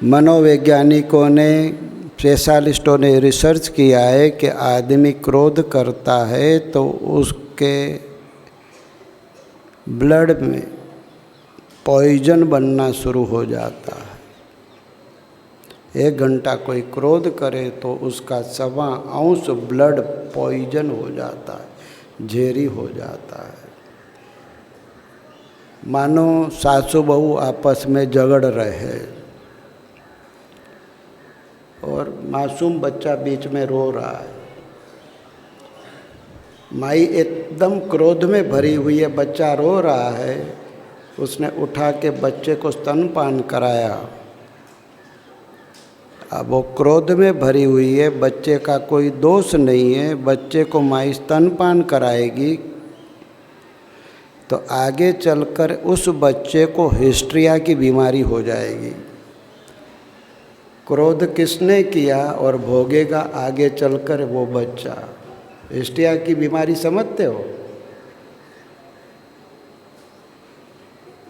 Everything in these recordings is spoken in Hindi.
मनोवैज्ञानिकों ने, स्पेशलिस्टों ने रिसर्च किया है कि आदमी क्रोध करता है तो उसके ब्लड में पॉइजन बनना शुरू हो जाता है। 1 घंटा कोई क्रोध करे तो उसका 1.25 ब्लड पॉइजन हो जाता है, झेरी हो जाता है। मानो सासू बहू आपस में झगड़ रहे हैं और मासूम बच्चा बीच में रो रहा है। माई एकदम क्रोध में भरी हुई है, बच्चा रो रहा है, उसने उठा के बच्चे को स्तनपान कराया। अब वो क्रोध में भरी हुई है, बच्चे का कोई दोष नहीं है, बच्चे को माई स्तनपान कराएगी तो आगे चलकर उस बच्चे को हिस्ट्रिया की बीमारी हो जाएगी। क्रोध किसने किया और भोगेगा आगे चलकर वो बच्चा। हिस्ट्रिया की बीमारी समझते हो?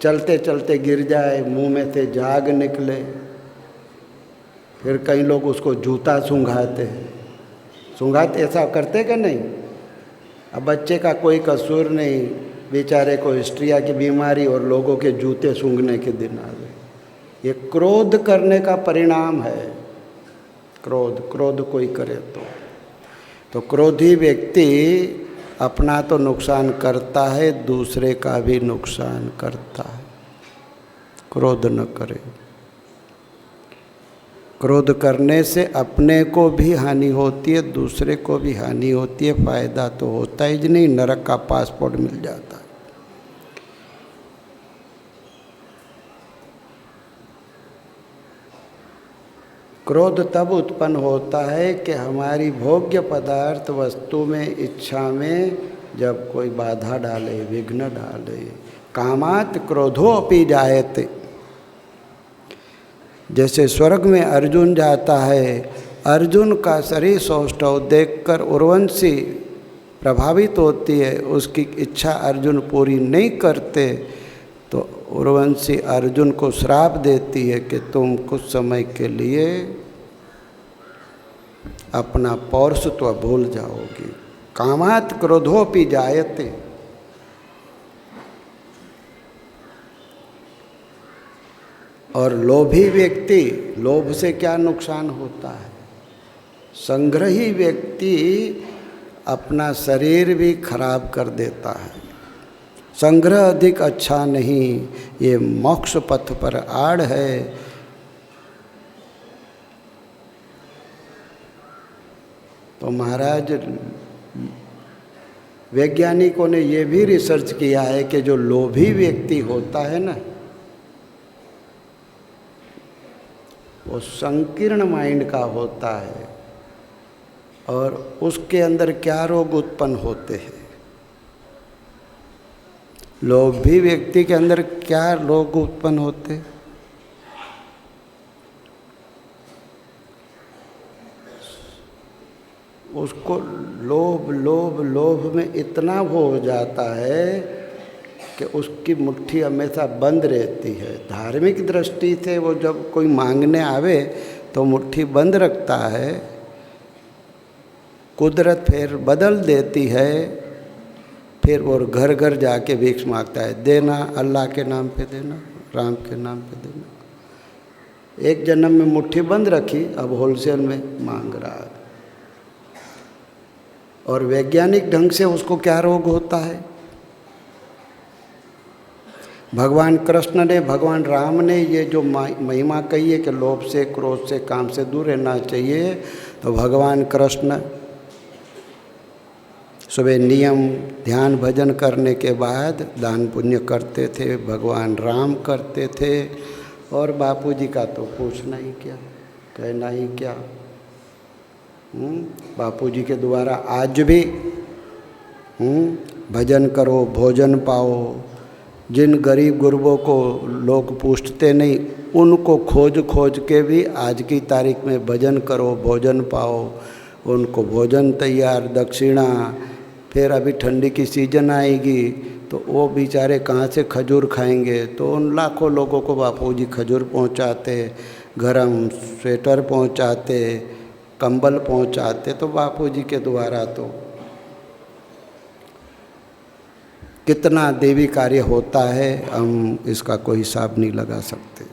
चलते चलते गिर जाए, मुंह में से झाग निकले, फिर कई लोग उसको जूता सूंघाते हैं। सूंघाते ऐसा करते कि नहीं? अब बच्चे का कोई कसूर नहीं, बेचारे को हिस्ट्रिया की बीमारी और लोगों के जूते सूंघने के दिन आ गए। ये क्रोध करने का परिणाम है। क्रोध कोई करे तो क्रोधी व्यक्ति अपना तो नुकसान करता है, दूसरे का भी नुकसान करता है। क्रोध न करे। क्रोध करने से अपने को भी हानि होती है, दूसरे को भी हानि होती है। फायदा तो होता ही नहीं, नरक का पासपोर्ट मिल जाता है। क्रोध तब उत्पन्न होता है कि हमारी भोग्य पदार्थ वस्तु में, इच्छा में जब कोई बाधा डाले, विघ्न डाले। कामात क्रोधो अपि जायते। जैसे स्वर्ग में अर्जुन जाता है, अर्जुन का शरीर सौष्ठव देखकर उर्वशी प्रभावित होती है, उसकी इच्छा अर्जुन पूरी नहीं करते तो उर्वशी अर्जुन को श्राप देती है कि तुम कुछ समय के लिए अपना पौरुषत्व भूल जाओगी। कामात क्रोधोपि जायते। और लोभी व्यक्ति, लोभ से क्या नुकसान होता है? संग्रही व्यक्ति अपना शरीर भी खराब कर देता है। संग्रह अधिक अच्छा नहीं, ये मोक्ष पथ पर आड़ है। तो महाराज वैज्ञानिकों ने ये भी रिसर्च किया है कि जो लोभी व्यक्ति होता है ना, वो संकीर्ण माइंड का होता है। और उसके अंदर क्या रोग उत्पन्न होते हैं? लोभी व्यक्ति के अंदर क्या रोग उत्पन्न होते? उसको लोभ में इतना वो हो जाता है कि उसकी मुट्ठी हमेशा बंद रहती है। धार्मिक दृष्टि से वो जब कोई मांगने आवे तो मुट्ठी बंद रखता है। कुदरत फिर बदल देती है, फिर वो घर घर जाके भिक्षा मांगता है, देना अल्लाह के नाम पे देना, राम के नाम पे देना। एक जन्म में मुट्ठी बंद रखी, अब होलसेल में मांग रहा है। और वैज्ञानिक ढंग से उसको क्या रोग होता है? भगवान कृष्ण ने, भगवान राम ने ये जो महिमा कही है कि लोभ से, क्रोध से, काम से दूर रहना चाहिए, तो भगवान कृष्ण सुबह नियम ध्यान भजन करने के बाद दान पुण्य करते थे। भगवान राम करते थे। और बापूजी का तो पूछना ही क्या, कहना ही क्या। बापूजी के द्वारा आज भी भजन करो, भोजन पाओ। जिन गरीब गुरबों को लोग पूछते नहीं, उनको खोज खोज के भी आज की तारीख में भजन करो, भोजन पाओ। उनको भोजन तैयार, दक्षिणा। फिर अभी ठंडी की सीजन आएगी तो वो बेचारे कहाँ से खजूर खाएंगे, तो उन लाखों लोगों को बापूजी खजूर पहुँचाते। गरम स्वेटर पहुंचाते, कंबल पहुंचाते, तो बापूजी के द्वारा तो कितना देवी कार्य होता है, हम इसका कोई हिसाब नहीं लगा सकते।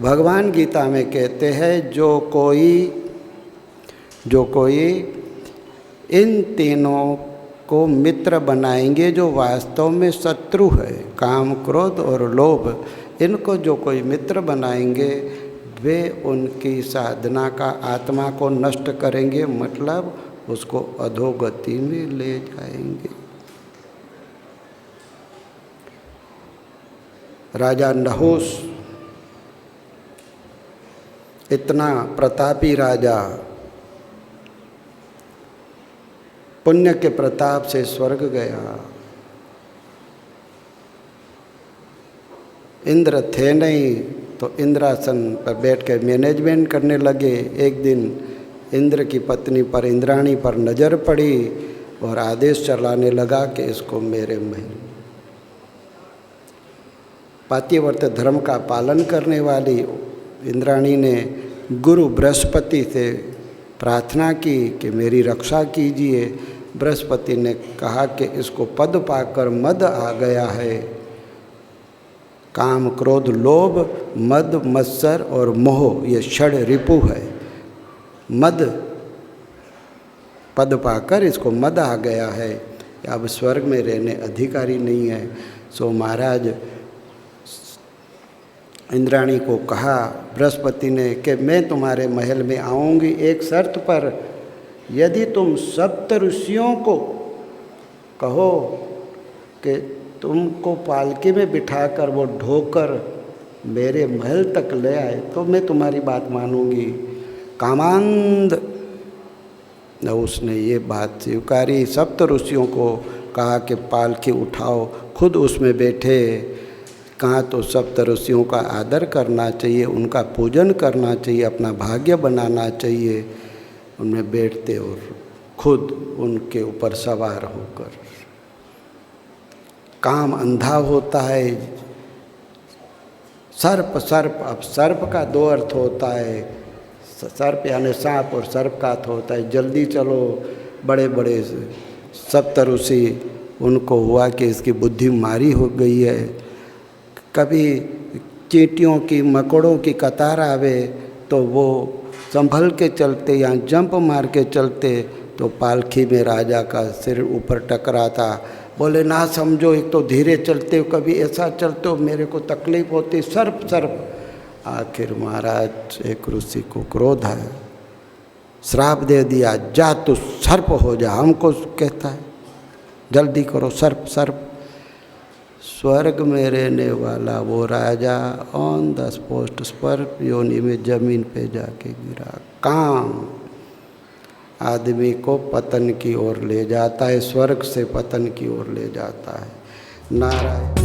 भगवान गीता में कहते हैं जो कोई इन तीनों को मित्र बनाएंगे जो वास्तव में शत्रु है, काम, क्रोध और लोभ, इनको जो कोई मित्र बनाएंगे वे उनकी साधना का आत्मा को नष्ट करेंगे, मतलब उसको अधोगति में ले जाएंगे। राजा नहुस इतना प्रतापी राजा, पुण्य के प्रताप से स्वर्ग गया। इंद्र थे नहीं तो इंद्रासन पर बैठ कर मैनेजमेंट करने लगे। एक दिन इंद्र की पत्नी पर, इंद्राणी पर नज़र पड़ी और आदेश चलाने लगा कि इसको मेरे महल। पातिव्रत्य धर्म का पालन करने वाली इंद्राणी ने गुरु बृहस्पति से प्रार्थना की कि मेरी रक्षा कीजिए। बृहस्पति ने कहा कि इसको पद पाकर मद आ गया है। काम, क्रोध, लोभ, मद, मत्सर और मोह, ये षड रिपु है। मद पद पाकर इसको मद आ गया है, अब स्वर्ग में रहने अधिकारी नहीं है। सो महाराज इंद्राणी को कहा बृहस्पति ने कि मैं तुम्हारे महल में आऊँगी एक शर्त पर, यदि तुम सप्त ऋषियों को कहो कि तुमको पालकी में बिठाकर वो ढोकर मेरे महल तक ले आए तो मैं तुम्हारी बात मानूंगी। कामांध उसने ये बात स्वीकारी। सप्त ऋषियों को कहा कि पालकी उठाओ, खुद उसमें बैठे। कहा तो सप्त ऋषियों का आदर करना चाहिए, उनका पूजन करना चाहिए, अपना भाग्य बनाना चाहिए। उनमें बैठते और खुद उनके ऊपर सवार होकर। काम अंधा होता है। सर्प, अब सर्प का दो अर्थ होता है। सर्प यानी सांप और सर्प का अर्थ होता है जल्दी चलो। बड़े बड़े सप्त ऋषि, उनको हुआ कि इसकी बुद्धि मारी हो गई है। कभी चींटियों की, मकोड़ों की कतार आवे तो वो संभल के चलते या जंप मार के चलते, तो पालकी में राजा का सिर ऊपर टकराता। बोले ना समझो, एक तो धीरे चलते हो, कभी ऐसा चलते हो, मेरे को तकलीफ होती। सर्प सर्प। आखिर महाराज एक ऋषि को क्रोध है, श्राप दे दिया, जा तू सर्प हो जा। हमको कहता है जल्दी करो, सर्प सर्प। स्वर्ग में रहने वाला वो राजा ऑन द स्पॉट सर्प योनि में जमीन पे जाके गिरा। काम आदमी को पतन की ओर ले जाता है, स्वर्ग से पतन की ओर ले जाता है। नारायण।